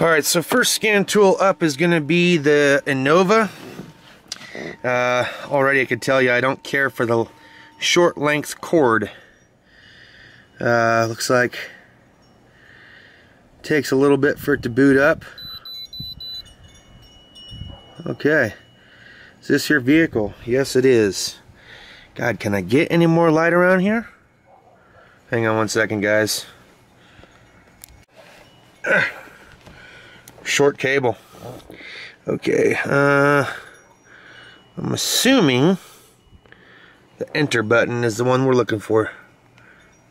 Alright, so first scan tool up is going to be the Innova. Already I could tell you I don't care for the short length cord. Looks like it takes a little bit for it to boot up. Okay. Is this your vehicle? Yes, it is. God, can I get any more light around here? Hang on one second, guys. Short cable. Okay, I'm assuming the enter button is the one we're looking for.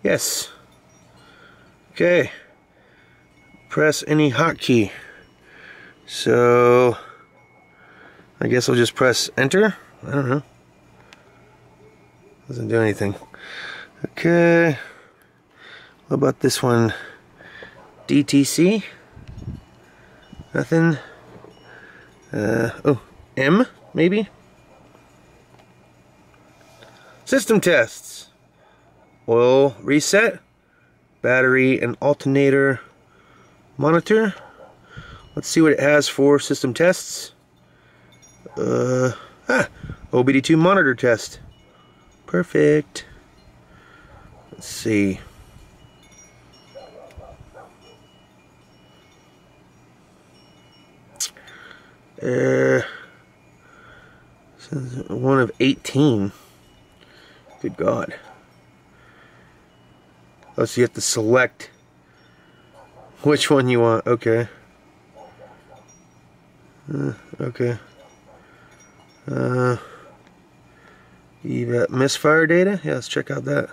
Yes. Okay. Press any hotkey. So I guess I'll just press enter. I don't know. Doesn't do anything. Okay. What about this one? DTC? Nothing. Oh, M, maybe? System tests. Oil reset. Battery and alternator monitor. Let's see what it has for system tests. OBD2 monitor test. Perfect. Let's see. One of 18. Good God. Oh, so you have to select which one you want. Okay. Okay. You got misfire data? Yeah, let's check out that.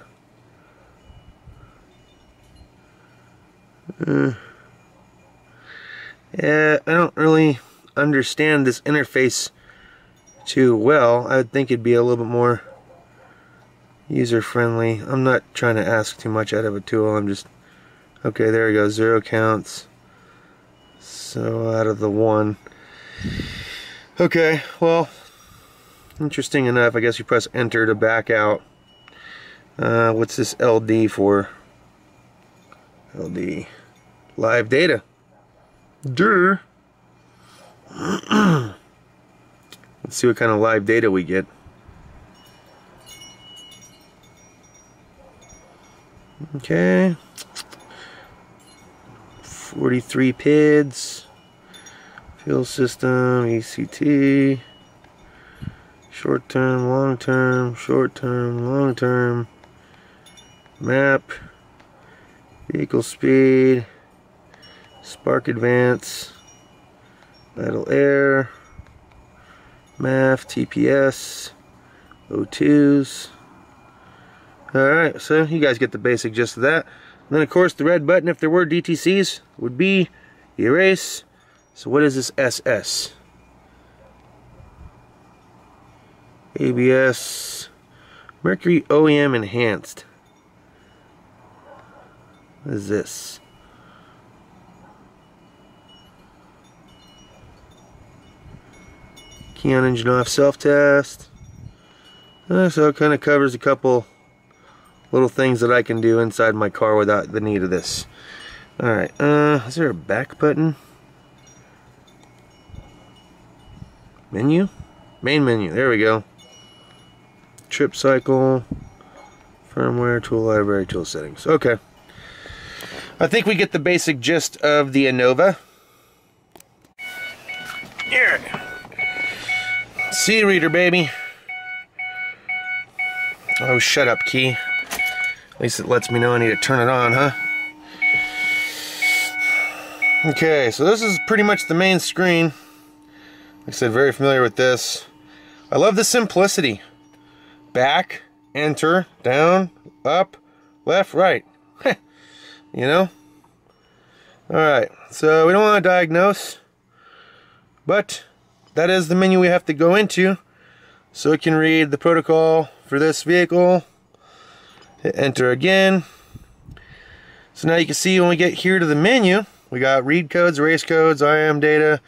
Yeah, I don't really understand this interface too well. I would think it'd be a little bit more user-friendly. I'm not trying to ask too much out of a tool. I'm just... Okay, there we go. 0 counts. So out of the 1. Okay, well, interesting enough. I guess you press enter to back out. What's this LD for? LD. Live data. Durr. Let's see what kind of live data we get. Okay. 43 PIDs. Fuel system, ECT. Short term, long term, short term, long term. Map. Vehicle speed. Spark advance. Idle air. MAF, TPS, O2s. Alright, so you guys get the basic gist of that. And then of course the red button, if there were DTCs, would be erase. So what is this SS? ABS Mercury OEM Enhanced. What is this? Key on engine off self-test. So it kind of covers a couple little things that I can do inside my car without the need of this. Alright, is there a back button? Menu? Main menu, there we go. Trip cycle, firmware, tool library, tool settings. Okay. I think we get the basic gist of the Innova. Here. CReader, baby. Oh, shut up, key. At least it lets me know I need to turn it on, huh? Okay, so this is pretty much the main screen. Like I said, very familiar with this. I love the simplicity. Back, enter, down, up, left, right. You know? Alright, so we don't want to diagnose, but that is the menu we have to go into. So it can read the protocol for this vehicle. Hit enter again. So now you can see when we get here to the menu, we got read codes, race codes, IM data,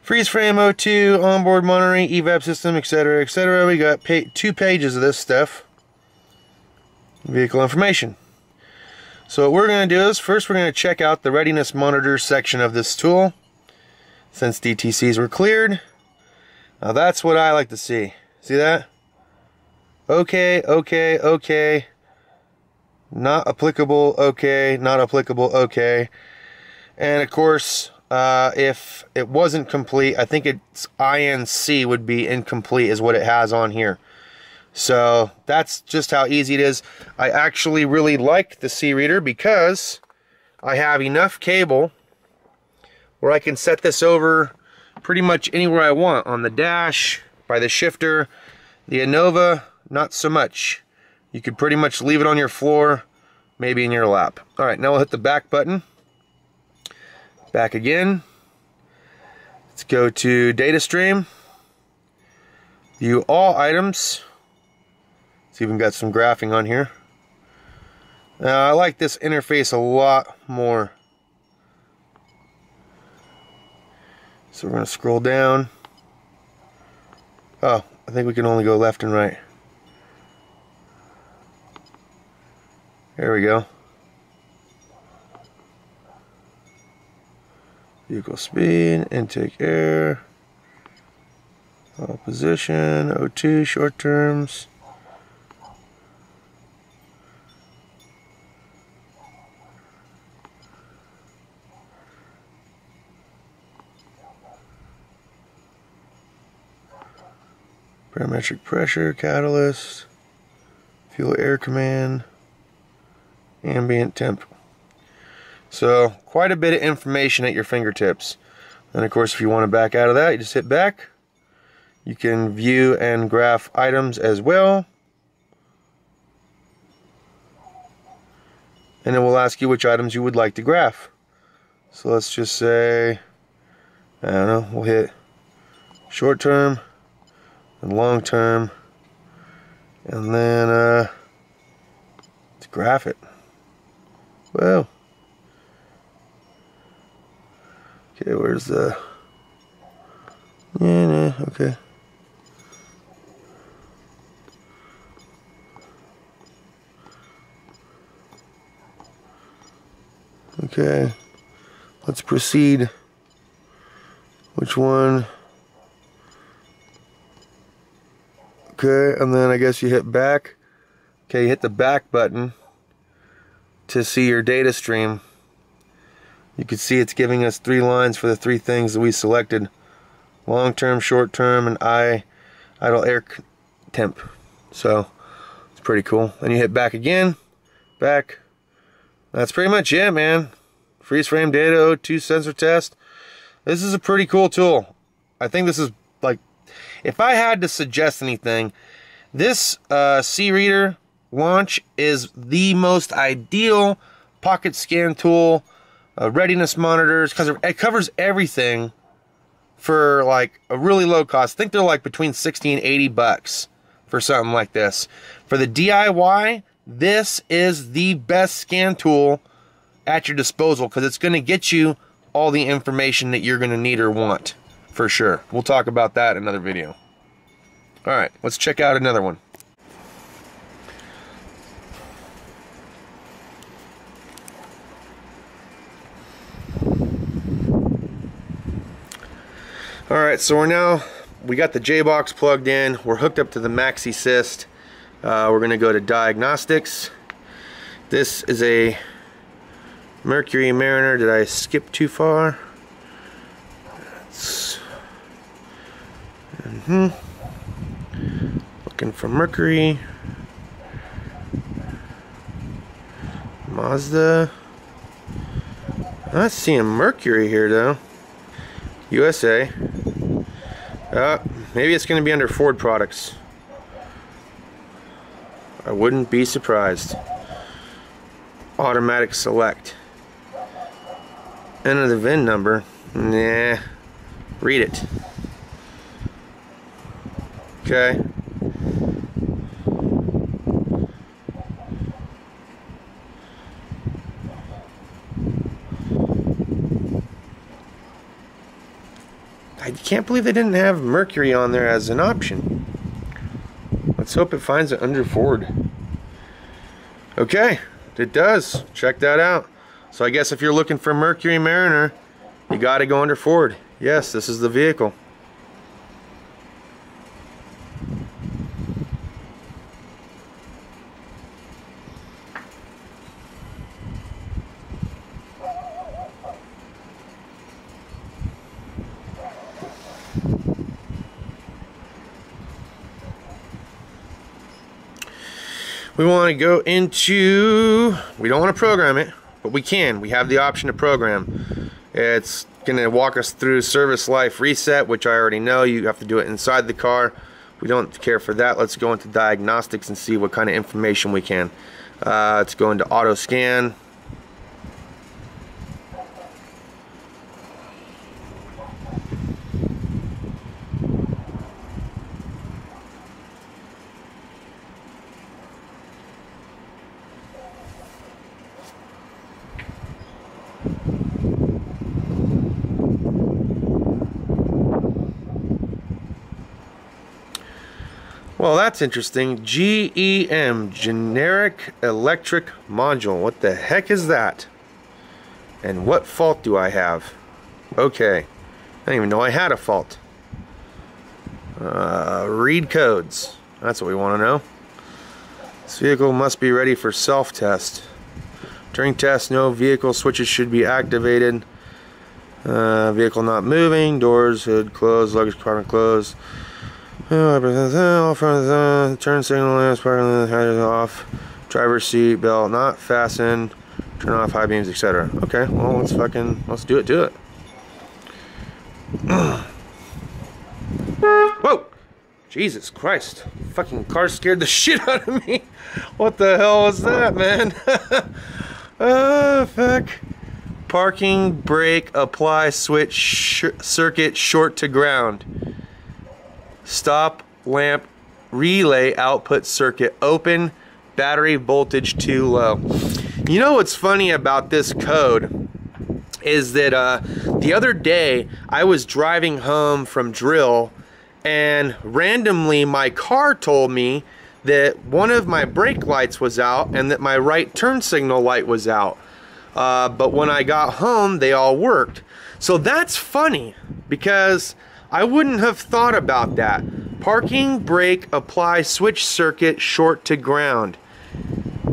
freeze frame O2, onboard monitoring, evap system, etc., etc. We got 2 pages of this stuff. Vehicle information. So what we're going to do is first we're going to check out the readiness monitor section of this tool, since DTCs were cleared. Now that's what I like to see. See that? Okay, okay, okay. Not applicable, okay. Not applicable, okay. And of course, if it wasn't complete, I think its INC would be incomplete is what it has on here. So that's just how easy it is. I actually really like the CReader because I have enough cable where I can set this over pretty much anywhere I want. On the dash, by the shifter. The Innova, not so much. You could pretty much leave it on your floor, maybe in your lap. Alright, now we'll hit the back button. Back again. Let's go to data stream. View all items. It's even got some graphing on here. I like this interface a lot more. So we're going to scroll down. Oh, I think we can only go left and right. There we go. Vehicle speed, intake air, position, O2, short terms. Parametric pressure, catalyst, fuel air command, ambient temp. So quite a bit of information at your fingertips. And of course, if you want to back out of that, you just hit back. You can view and graph items as well. And it will ask you which items you would like to graph. So let's just say, I don't know, we'll hit short term and long term, and then let's graph it. Well, okay, where's the, yeah, okay. Okay, let's proceed. Which one? Okay, and then I guess you hit back. Okay, you hit the back button to see your data stream. You can see it's giving us 3 lines for the 3 things that we selected: long term, short term, and idle air temp. So it's pretty cool. Then you hit back again, back. That's pretty much it, man. Freeze frame data, O2 sensor test. This is a pretty cool tool. I think this is like, if I had to suggest anything, this CReader launch is the most ideal pocket scan tool, readiness monitors, because it covers everything for like a really low cost. I think they're like between 60 and 80 bucks for something like this. For the DIY, this is the best scan tool at your disposal, because it's going to get you all the information that you're going to need or want, for sure. We'll talk about that in another video. Alright, let's check out another one. Alright, so we got the J-Box plugged in. We're hooked up to the MAXISys. We're going to go to diagnostics. This is a Mercury Mariner. Did I skip too far? Looking for Mercury. Mazda. I'm not seeing Mercury here though. USA. Maybe it's going to be under Ford products. I wouldn't be surprised. Automatic select. Enter the VIN number. Nah. Read it. Okay. I can't believe they didn't have Mercury on there as an option. Let's hope it finds it under Ford. Okay, It does. Check that out. So I guess if you're looking for Mercury Mariner, you got to go under Ford. Yes, this is the vehicle. We want to go into, we don't want to program it, but we can. We have the option to program. It's going to walk us through service life reset, which I already know. You have to do it inside the car. We don't care for that. Let's go into diagnostics and see what kind of information we can. Let's go into auto scan. Well, that's interesting. GEM, generic electric module. What the heck is that? And what fault do I have? Okay. I didn't even know I had a fault. Read codes. That's what we want to know. This vehicle must be ready for self-test. During test, no vehicle switches should be activated. Vehicle not moving. Doors, hood closed. Luggage compartment closed. All front turn signal lamps, parking hazards off, driver's seat belt not fastened, turn off high beams, etc. Okay, well let's do it. Whoa! Jesus Christ! Fucking car scared the shit out of me. What the hell was that, man? Oh fuck! Parking brake apply switch circuit short to ground. Stop lamp relay output circuit open, battery voltage too low. You know what's funny about this code is that the other day I was driving home from drill and randomly my car told me that one of my brake lights was out and that my right turn signal light was out. But when I got home they all worked. So that's funny because I wouldn't have thought about that. Parking brake apply switch circuit short to ground.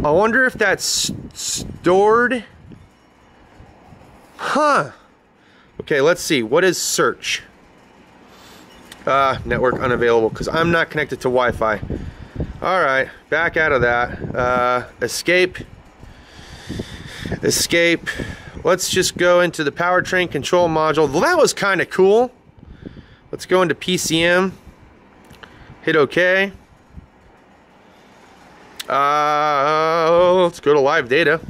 I wonder if that's stored. Huh. Okay, let's see. What is search? Network unavailable because I'm not connected to Wi-Fi. Alright, back out of that. Escape. Escape. Let's just go into the powertrain control module. Well, that was kind of cool. Let's go into PCM, hit OK. Let's go to live data.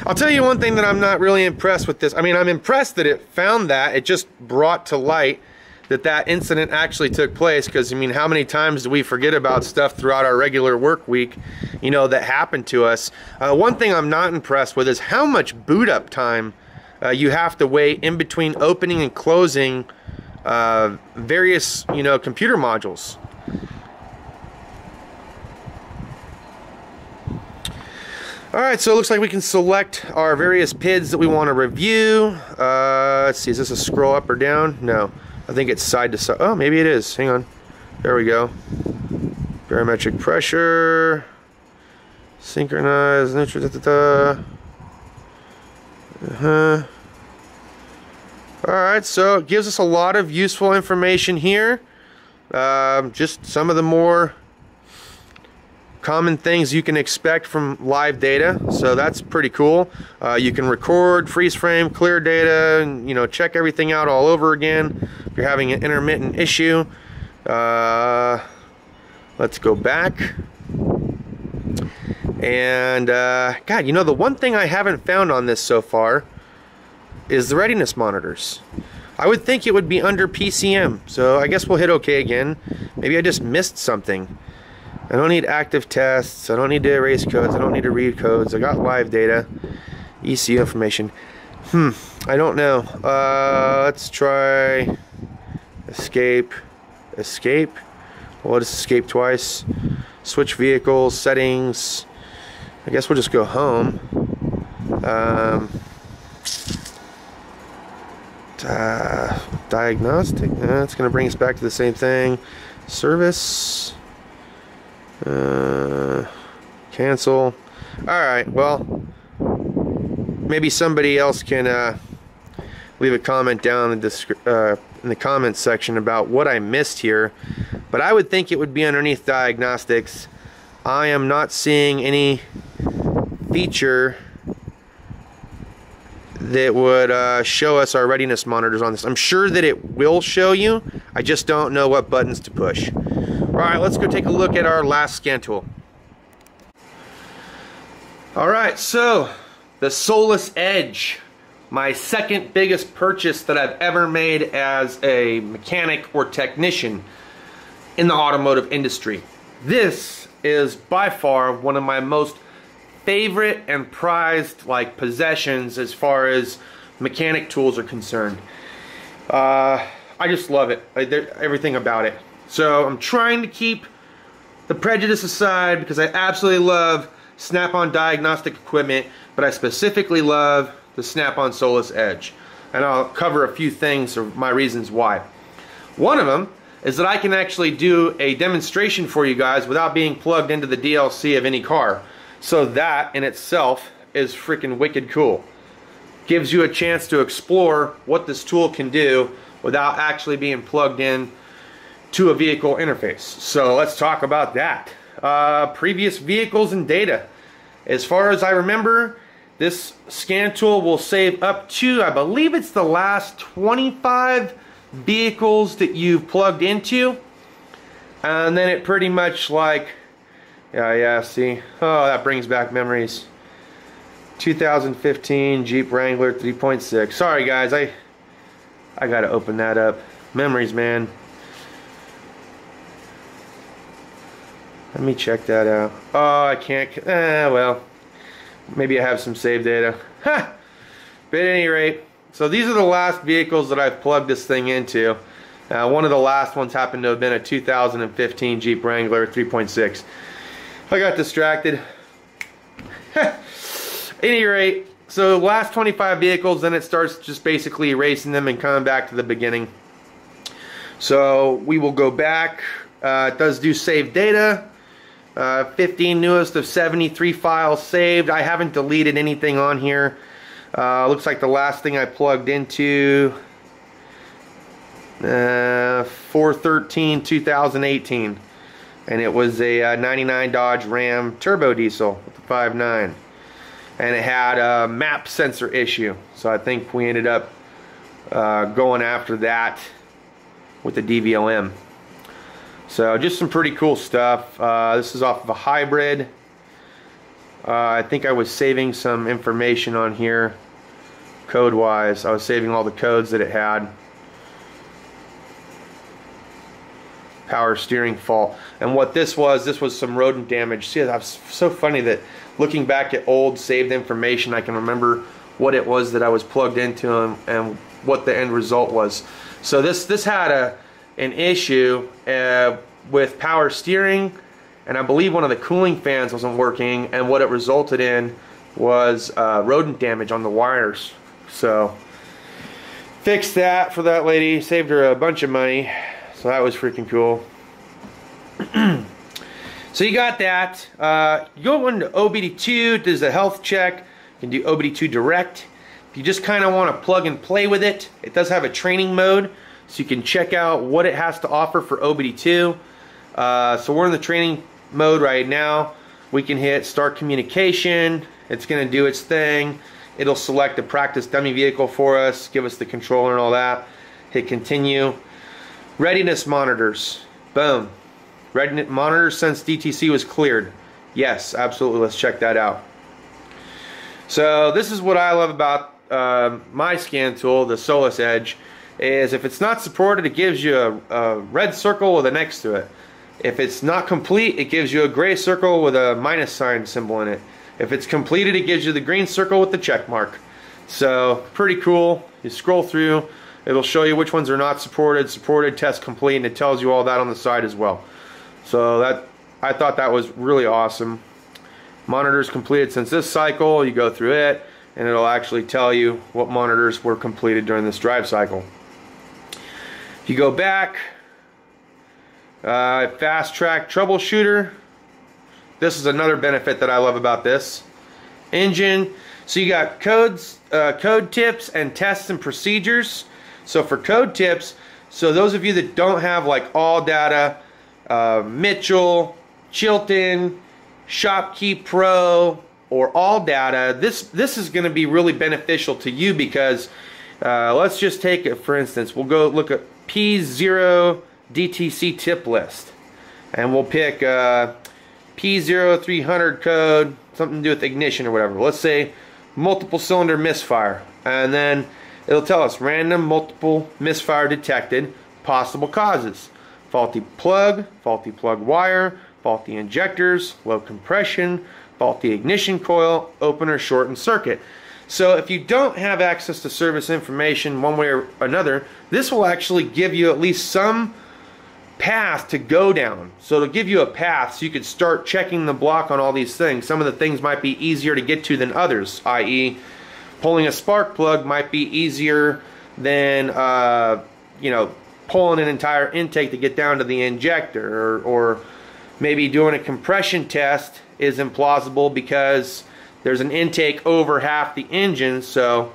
I'll tell you one thing that I'm not really impressed with this. I mean, I'm impressed that it found that. It just brought to light that that incident actually took place, because I mean, how many times do we forget about stuff throughout our regular work week, you know, that happened to us. One thing I'm not impressed with is how much boot up time you have to wait in between opening and closing various, you know, computer modules. Alright, so it looks like we can select our various PIDs that we want to review. Let's see, is this a scroll up or down? No, I think it's side to side. Oh, maybe it is. Hang on. There we go. Barometric pressure. Synchronize. Alright, so it gives us a lot of useful information here. Just some of the more common things you can expect from live data, so that's pretty cool. You can record, freeze frame, clear data, and you know, check everything out all over again if you're having an intermittent issue. Let's go back. And God, you know, the one thing I haven't found on this so far is the readiness monitors. I would think it would be under PCM, so I guess we'll hit OK again. Maybe I just missed something. I don't need active tests, I don't need to erase codes, I don't need to read codes, I got live data, ECU information. I don't know. Let's try escape. Escape? Well, let's escape twice. Switch vehicles, settings. I guess we'll just go home. Diagnostic. It's going to bring us back to the same thing. Service. Cancel. Alright, well, maybe somebody else can leave a comment down in the comments section about what I missed here. But I would think it would be underneath diagnostics. I am not seeing any feature that would show us our readiness monitors on this. I'm sure that it will show you. I just don't know what buttons to push. Alright, let's go take a look at our last scan tool. Alright, so the Solus Edge, my second biggest purchase that I've ever made as a mechanic or technician in the automotive industry. This is by far one of my most favorite and prized possessions as far as mechanic tools are concerned. I just love it, everything about it. So I'm trying to keep the prejudice aside because I absolutely love Snap-on diagnostic equipment, but I specifically love the Snap-on Solus Edge. And I'll cover a few things or my reasons why. One of them is that I can actually do a demonstration for you guys without being plugged into the DLC of any car. So that in itself is freaking wicked cool. Gives you a chance to explore what this tool can do without actually being plugged in to a vehicle interface. So let's talk about that. Previous vehicles and data. As far as I remember, this scan tool will save up to, I believe it's the last 25 vehicles that you've plugged into. And then it pretty much yeah, see. Oh, that brings back memories. 2015 Jeep Wrangler 3.6. Sorry guys, I gotta open that up. Memories, man. Let me check that out. Oh, I can't. Well, maybe I have some save data. Ha! But at any rate, so these are the last vehicles that I've plugged this thing into. One of the last ones happened to have been a 2015 Jeep Wrangler 3.6. I got distracted. At any rate, so the last 25 vehicles, then it starts just basically erasing them and coming back to the beginning. So we will go back. It does do save data. 15 newest of 73 files saved. I haven't deleted anything on here. Looks like the last thing I plugged into 4/13/2018, and it was a 99 Dodge Ram turbo diesel with the 5.9, and it had a map sensor issue, so I think we ended up going after that with the DVOM. So just some pretty cool stuff. This is off of a hybrid. I think I was saving some information on here code wise. I was saving all the codes that it had. Power steering fault. And what this was some rodent damage. See, that's so funny that looking back at old saved information, I can remember what it was that I was plugged into and what the end result was. So this had an issue with power steering, and I believe one of the cooling fans wasn't working, and what it resulted in was rodent damage on the wires. So fixed that for that lady, saved her a bunch of money, so that was freaking cool. So you got that. You go into OBD2, does a health check. You can do OBD2 direct. If you just kind of want to plug and play with it, it does have a training mode, so you can check out what it has to offer for OBD2. So we're in the training mode right now. We can hit start communication. It's going to do its thing. It'll select a practice dummy vehicle for us, give us the controller and all that. Hit continue. Readiness monitors. Boom. Readiness monitors since DTC was cleared. Yes, absolutely. Let's check that out. So this is what I love about my scan tool, the Solus Edge, is if it's not supported, it gives you a red circle with an X to it. If it's not complete, it gives you a gray circle with a minus sign symbol in it. If it's completed, it gives you the green circle with the check mark. So pretty cool. You scroll through, it'll show you which ones are not supported, test complete, and it tells you all that on the side as well. So I thought that was really awesome. Monitors completed since this cycle, you go through it, and it'll actually tell you what monitors were completed during this drive cycle. If you go back, fast track troubleshooter. This is another benefit that I love about this. Engine. So you got codes, code tips and tests and procedures. So for code tips, so those of you that don't have like All Data, Mitchell, Chilton, ShopKey Pro, or All Data, this is going to be really beneficial to you because let's just take it for instance. We'll go look at P0 DTC tip list, and we'll pick P0300 code, something to do with ignition or whatever. Let's say multiple cylinder misfire, and then it'll tell us random multiple misfire detected, possible causes: faulty plug wire, faulty injectors, low compression, faulty ignition coil, opener, short, and circuit. So if you don't have access to service information one way or another, this will actually give you at least some path to go down. So it'll give you a path so you could start checking the block on all these things. Some of the things might be easier to get to than others, i.e. pulling a spark plug might be easier than you know, pulling an entire intake to get down to the injector, or maybe doing a compression test is implausible because there's an intake over half the engine. So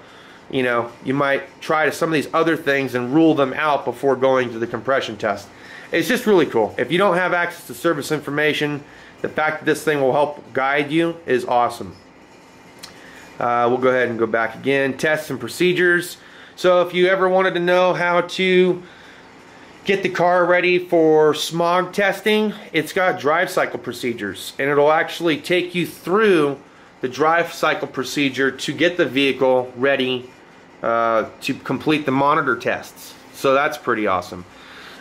you know, you might try some of these other things and rule them out before going to the compression test. It's just really cool. If you don't have access to service information, the fact that this thing will help guide you is awesome. We'll go ahead and go back again. Tests and procedures. So if you ever wanted to know how to get the car ready for smog testing, it's got drive cycle procedures, and it'll actually take you through the drive cycle procedure to get the vehicle ready to complete the monitor tests. So that's pretty awesome.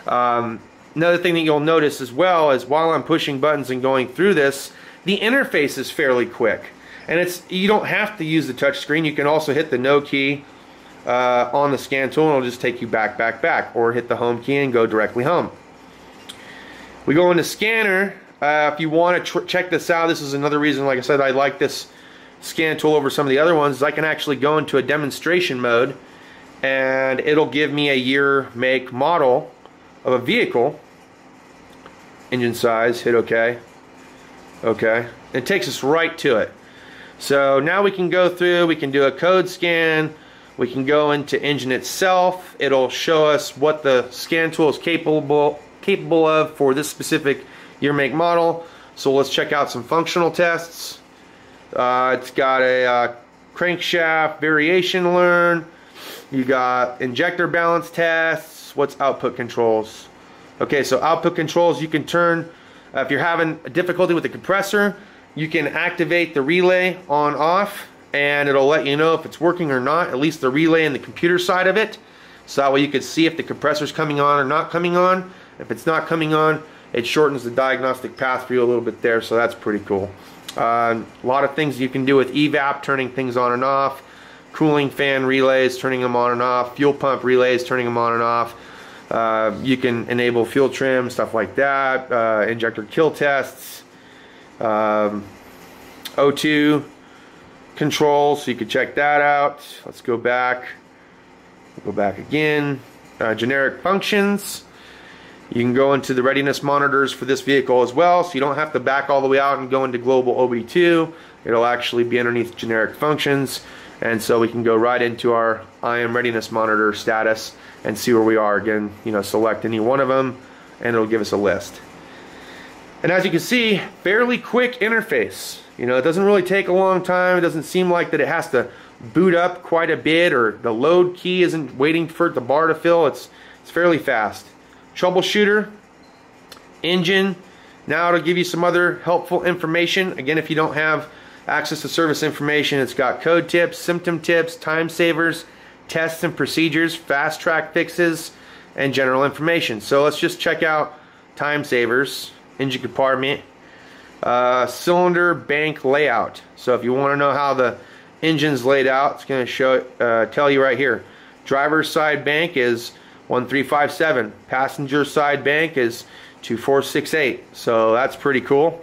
Another thing that you'll notice as well is while I'm pushing buttons and going through this, the interface is fairly quick. And you don't have to use the touch screen. You can also hit the no key on the scan tool, and it'll just take you back, or hit the home key and go directly home. We go into scanner. If you want to check this out, this is another reason, like I said, I like this scan tool over some of the other ones, is I can actually go into a demonstration mode, and it'll give me a year, make, model of a vehicle. Engine size, hit OK. OK. It takes us right to it. So now we can go through, we can do a code scan, we can go into engine itself. It'll show us what the scan tool is capable of for this specific year, make, model. So let's check out some functional tests. It's got a crankshaft variation learn. You got injector balance tests. What's output controls? Okay, so output controls, you can turn, if you're having difficulty with the compressor, you can activate the relay on off, and it'll let you know if it's working or not, at least the relay and the computer side of it. So that way you can see if the compressor's coming on or not coming on. If it's not coming on, it shortens the diagnostic path for you a little bit there, so that's pretty cool. A lot of things you can do with evap, turning things on and off, cooling fan relays, turning them on and off, fuel pump relays, turning them on and off. You can enable fuel trim, stuff like that, injector kill tests, O2 control, so you can check that out. Let's go back. We'll go back again. Generic functions. You can go into the readiness monitors for this vehicle as well, so you don't have to back all the way out and go into global OBD2. It'll actually be underneath generic functions, and so we can go right into our IM readiness monitor status and see where we are. Again, you know, select any one of them and it'll give us a list. And as you can see, fairly quick interface. You know, it doesn't really take a long time. It doesn't seem like that it has to boot up quite a bit, or the load key isn't waiting for the bar to fill. It's fairly fast. Troubleshooter, engine. Now it'll give you some other helpful information. Again, if you don't have access to service information, it's got code tips, symptom tips, time savers, tests and procedures, fast track fixes, and general information. So let's just check out time savers, engine compartment, cylinder bank layout. So if you want to know how the engine's laid out, it's going to show tell you right here. Driver's side bank is 1357. Passenger side bank is 2468. So that's pretty cool.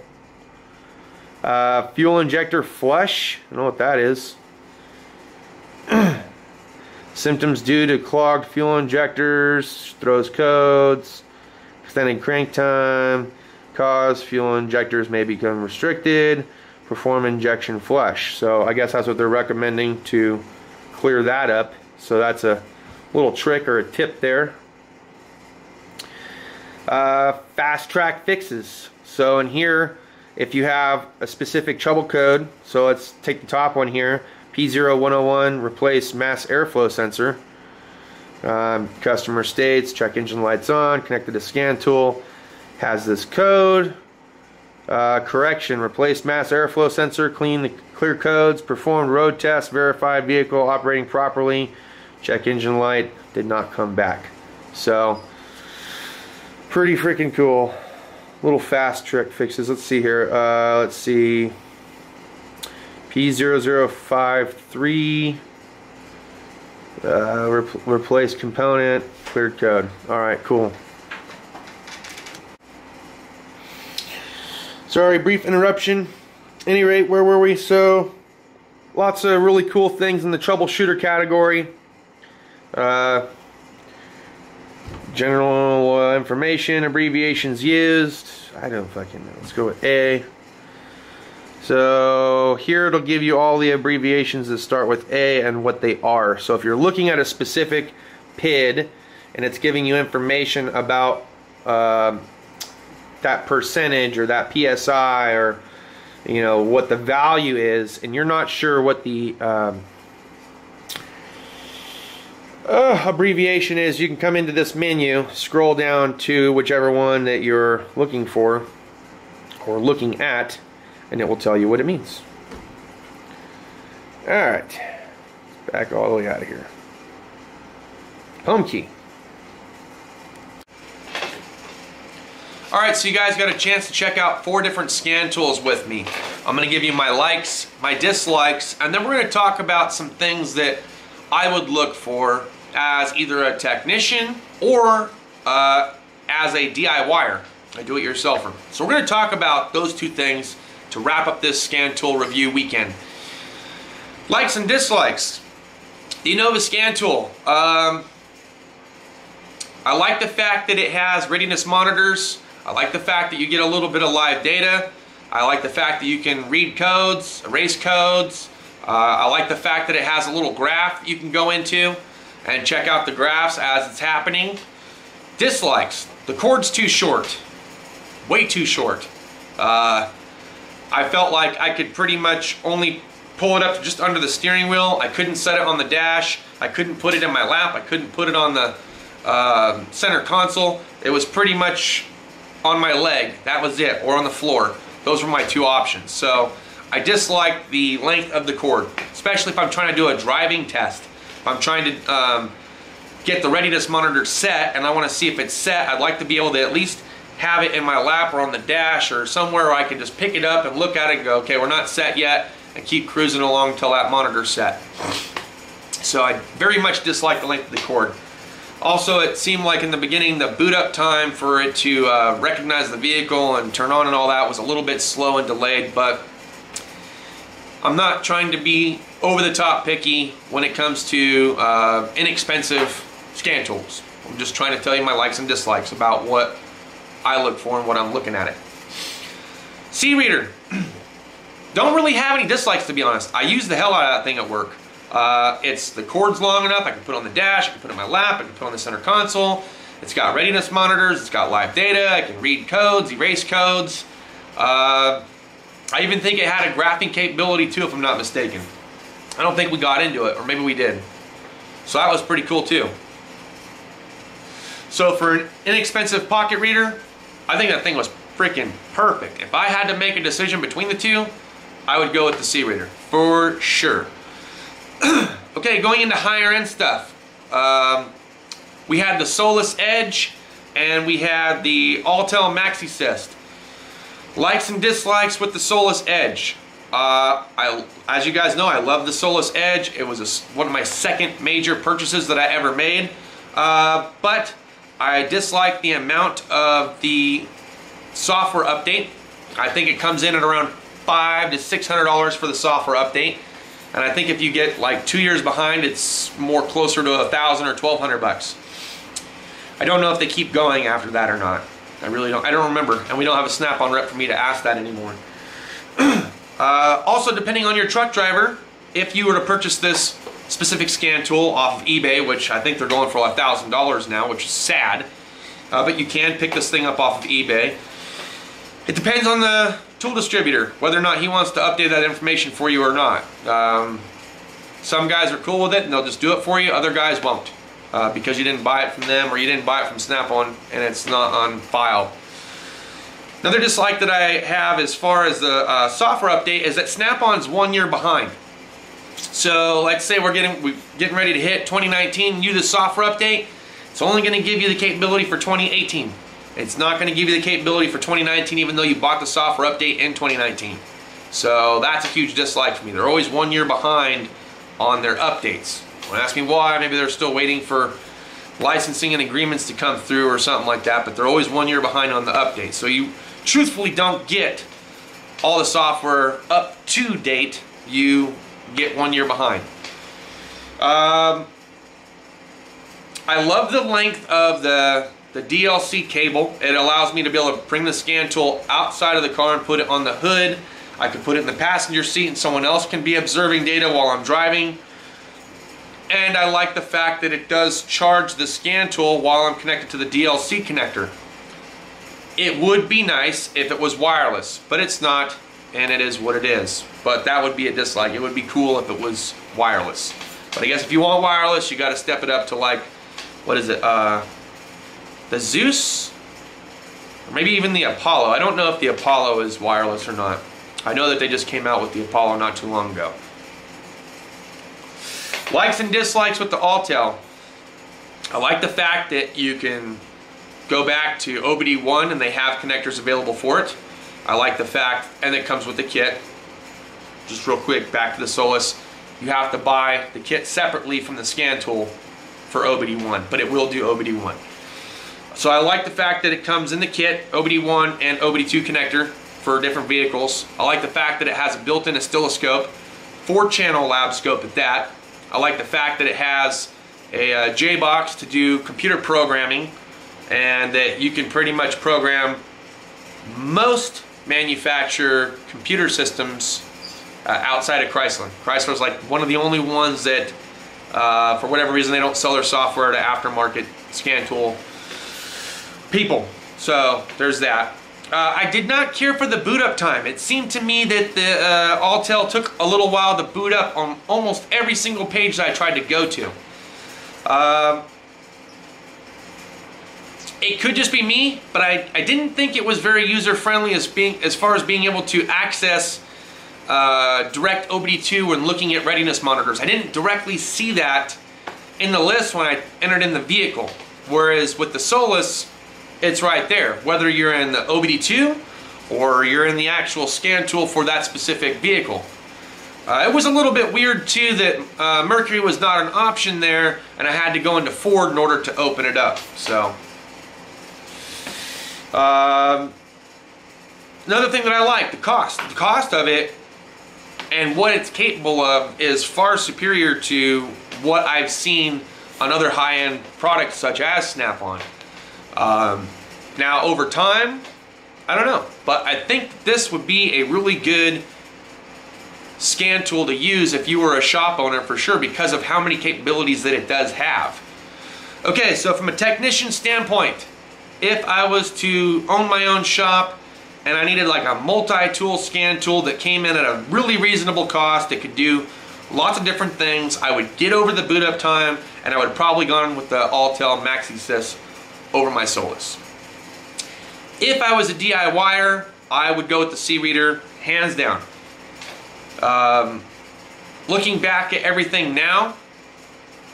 Fuel injector flush. I don't know what that is. Symptoms due to clogged fuel injectors. Throws codes. Extended crank time. Cause fuel injectors may become restricted. Perform injection flush. So I guess that's what they're recommending to clear that up. So that's a little trick or a tip there. Fast track fixes. So in here, if you have a specific trouble code, so let's take the top one here, P0101, replace mass airflow sensor. Customer states, check engine lights on, connected to scan tool, has this code. Correction, replace mass airflow sensor, clear codes, performed road test, verified vehicle operating properly, check engine light, did not come back. So, pretty freaking cool. Little fast trick fixes. Let's see here. Let's see. P0053. Replace component, cleared code. Alright, cool. Sorry, brief interruption. Any rate, where were we? So, lots of really cool things in the troubleshooter category. General information, abbreviations used. I don't fucking know. Let's go with A. So here it'll give you all the abbreviations that start with A and what they are. So if you're looking at a specific PID and it's giving you information about that percentage or that PSI or what the value is, and you're not sure what the abbreviation is, you can come into this menu, scroll down to whichever one that you're looking for or looking at, and it will tell you what it means. Alright, back all the way out of here. Home key. Alright, so you guys got a chance to check out 4 different scan tools with me. I'm going to give you my likes, my dislikes, and then we're going to talk about some things that I would look for as either a technician or as a DIYer, a do-it-yourselfer. So we're going to talk about those 2 things to wrap up this scan tool review weekend. Likes and dislikes. The Innova scan tool. I like the fact that it has readiness monitors. I like the fact that you get a little bit of live data. I like the fact that you can read codes, erase codes. I like the fact that it has a little graph you can go into and check out the graphs as it's happening. Dislikes. The cord's too short. Way too short. I felt like I could pretty much only pull it up to just under the steering wheel. I couldn't set it on the dash. I couldn't put it in my lap. I couldn't put it on the center console. It was pretty much on my leg. That was it. Or on the floor. Those were my 2 options. So I dislike the length of the cord, especially if I'm trying to do a driving test. If I'm trying to get the readiness monitor set and I want to see if it's set, I'd like to be able to at least have it in my lap or on the dash or somewhere where I can just pick it up and look at it and go, okay, we're not set yet, and keep cruising along until that monitor's set. So I very much dislike the length of the cord. Also, it seemed like in the beginning the boot up time for it to recognize the vehicle and turn on and all that was a little bit slow and delayed, but I'm not trying to be over the top picky when it comes to inexpensive scan tools. I'm just trying to tell you my likes and dislikes about what I look for and what I'm looking at it. CReader. Don't really have any dislikes, to be honest. I use the hell out of that thing at work. The cord's long enough. I can put it on the dash, I can put it in my lap, I can put it on the center console. It's got readiness monitors, it's got live data, I can read codes, erase codes. I even think it had a graphing capability too, if I'm not mistaken. I don't think we got into it, or maybe we did. So that was pretty cool too. So for an inexpensive pocket reader, I think that thing was freaking perfect. If I had to make a decision between the 2, I would go with the CReader, for sure. Okay, going into higher end stuff. We had the Solus Edge, and we had the Autel MAXISys. Likes and dislikes with the Solus Edge. As you guys know, I love the Solus Edge. It was one of my second major purchases that I ever made. But I dislike the amount of the software update. I think it comes in at around $500 to $600 for the software update. And I think if you get like 2 years behind, it's more closer to $1,000 or $1,200. I don't know if they keep going after that or not. I really don't. I don't remember, and we don't have a Snap-on rep for me to ask that anymore. Also, depending on your truck driver, if you were to purchase this specific scan tool off of eBay, which I think they're going for $1,000 now, which is sad, but you can pick this thing up off of eBay. It depends on the tool distributor, whether or not he wants to update that information for you or not. Some guys are cool with it and they'll just do it for you. Other guys won't, because you didn't buy it from them or you didn't buy it from Snap-on and it's not on file. Another dislike that I have as far as the software update is that Snap-on's 1 year behind. So let's say we're getting ready to hit 2019, you do the software update, it's only going to give you the capability for 2018. It's not going to give you the capability for 2019 even though you bought the software update in 2019. So that's a huge dislike for me. They're always 1 year behind on their updates. Don't ask me why. Maybe they're still waiting for licensing and agreements to come through or something like that, but they're always 1 year behind on the updates. So you truthfully don't get all the software up to date. You get 1 year behind. I love the length of the DLC cable. It allows me to be able to bring the scan tool outside of the car and put it on the hood. I can put it in the passenger seat and someone else can be observing data while I'm driving. And I like the fact that it does charge the scan tool while I'm connected to the DLC connector. It would be nice if it was wireless, but it's not, and it is what it is. But that would be a dislike. It would be cool if it was wireless. But I guess if you want wireless, you got to step it up to, like, what is it, the Zeus? Or maybe even the Apollo. I don't know if the Apollo is wireless or not. I know that they just came out with the Apollo not too long ago. Likes and dislikes with the Autel. I like the fact that you can go back to OBD1 and they have connectors available for it. I like the fact, and it comes with the kit. Just real quick, back to the Solus. You have to buy the kit separately from the scan tool for OBD1, but it will do OBD1. So I like the fact that it comes in the kit, OBD1 and OBD2 connector for different vehicles. I like the fact that it has a built-in oscilloscope, 4-channel lab scope at that. I like the fact that it has a J-box to do computer programming, and that you can pretty much program most manufacturer computer systems outside of Chrysler. Chrysler's like one of the only ones that, for whatever reason, they don't sell their software to aftermarket scan tool people. So there's that. I did not care for the boot up time. It seemed to me that the Autel took a little while to boot up on almost every single page that I tried to go to. It could just be me, but I didn't think it was very user-friendly as far as being able to access direct OBD2 when looking at readiness monitors. I didn't directly see that in the list when I entered in the vehicle. Whereas with the Solus, it's right there. Whether you're in the OBD2 or you're in the actual scan tool for that specific vehicle. It was a little bit weird too that Mercury was not an option there, and I had to go into Ford in order to open it up. So another thing that I like, the cost. The cost of it and what it's capable of is far superior to what I've seen on other high-end products such as Snap-on. Now over time, I don't know, but I think this would be a really good scan tool to use if you were a shop owner for sure, because of how many capabilities that it does have. Okay, so from a technician standpoint, if I was to own my own shop and I needed like a multi-tool scan tool that came in at a really reasonable cost, it could do lots of different things, I would get over the boot up time, and I would probably go on with the Autel MAXISys over my Solus. If I was a DIYer, I would go with the CReader, hands down. Looking back at everything now,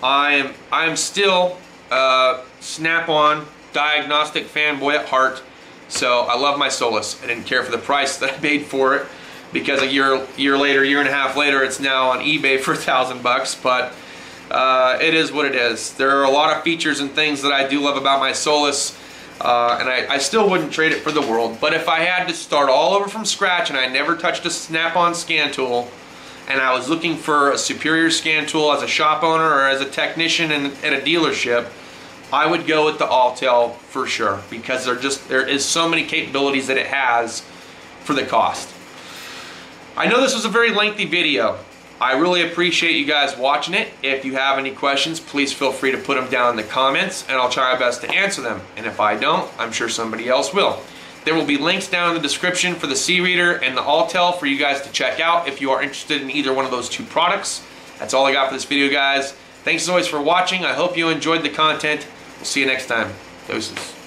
I'm still a Snap-on diagnostic fanboy at heart, so I love my Solus. I didn't care for the price that I paid for it, because a year later, year and a half later, it's now on eBay for $1,000 bucks. But it is what it is. There are a lot of features and things that I do love about my Solus, and I still wouldn't trade it for the world. But if I had to start all over from scratch and I never touched a snap-on scan tool, and I was looking for a superior scan tool as a shop owner or as a technician at a dealership, I would go with the Autel for sure, because there is so many capabilities that it has for the cost. I know this was a very lengthy video. I really appreciate you guys watching it. If you have any questions, please feel free to put them down in the comments, and I'll try my best to answer them. And if I don't, I'm sure somebody else will. There will be links down in the description for the CReader and the Autel for you guys to check out if you are interested in either one of those two products. That's all I got for this video, guys. Thanks as always for watching. I hope you enjoyed the content. We'll see you next time. Doses.